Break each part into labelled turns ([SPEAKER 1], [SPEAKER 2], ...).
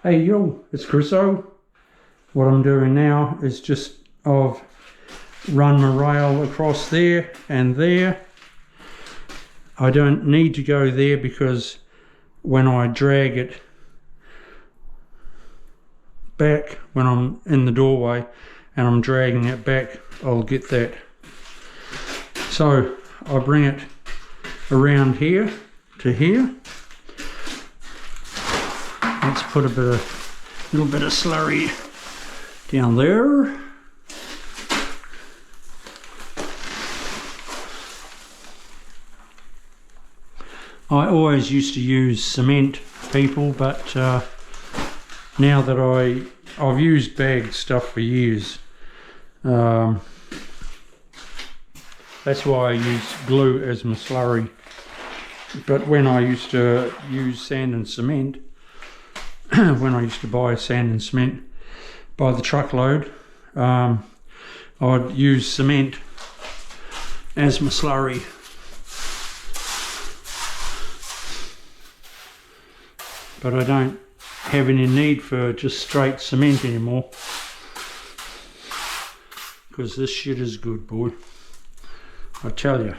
[SPEAKER 1] Hey yo, it's Chriso. What I'm doing now is just I've run my rail across there and there. I don't need to go there because when I drag it back, when I'm in the doorway and I'm dragging it back, I'll get that. So I bring it around here to here. Let's put a little bit of slurry down there. I always used to use cement, people, but now that I've used bagged stuff for years, that's why I use glue as my slurry. But when I used to use sand and cement, when I used to buy sand and cement by the truckload, I'd use cement as my slurry. But I don't have any need for just straight cement anymore, because this shit is good, boy, I tell you.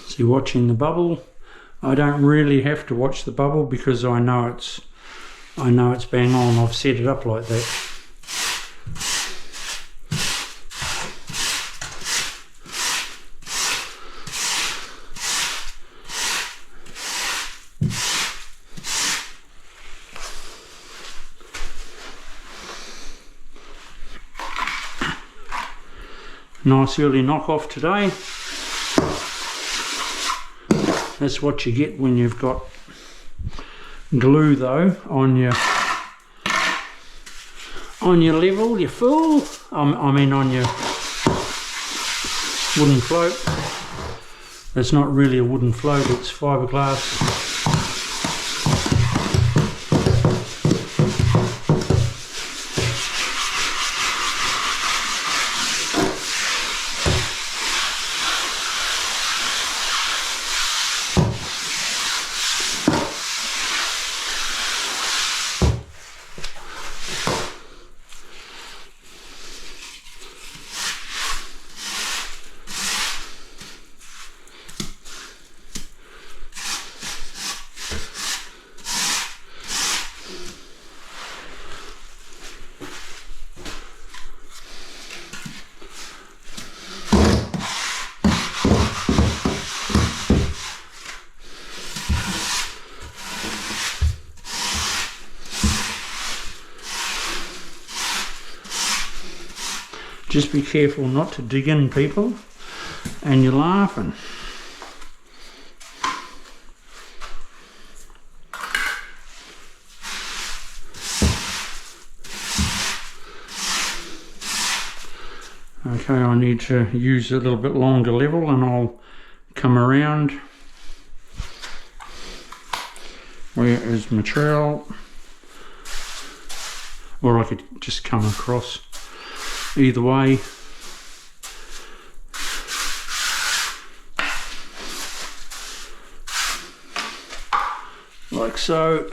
[SPEAKER 1] See, watching the bubble, I don't really have to watch the bubble because I know it's bang on. I've set it up like that. Nice early knock off today. That's what you get when you've got glue though on your level, your full. I mean on your wooden float. It's not really a wooden float, it's fiberglass. Just be careful not to dig in, people, and you're laughing. Okay, I need to use a little bit longer level and I'll come around. Where is my trowel? Or I could just come across. Either way, like so.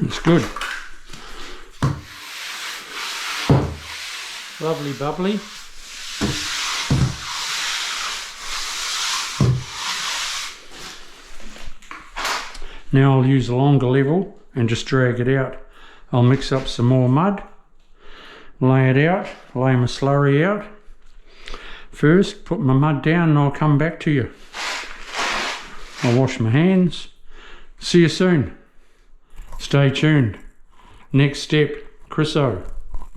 [SPEAKER 1] It's good. Lovely bubbly. Now I'll use a longer level and just drag it out. I'll mix up some more mud, lay it out, lay my slurry out. First, put my mud down and I'll come back to you. I'll wash my hands. See you soon. Stay tuned. Next step, Chris O.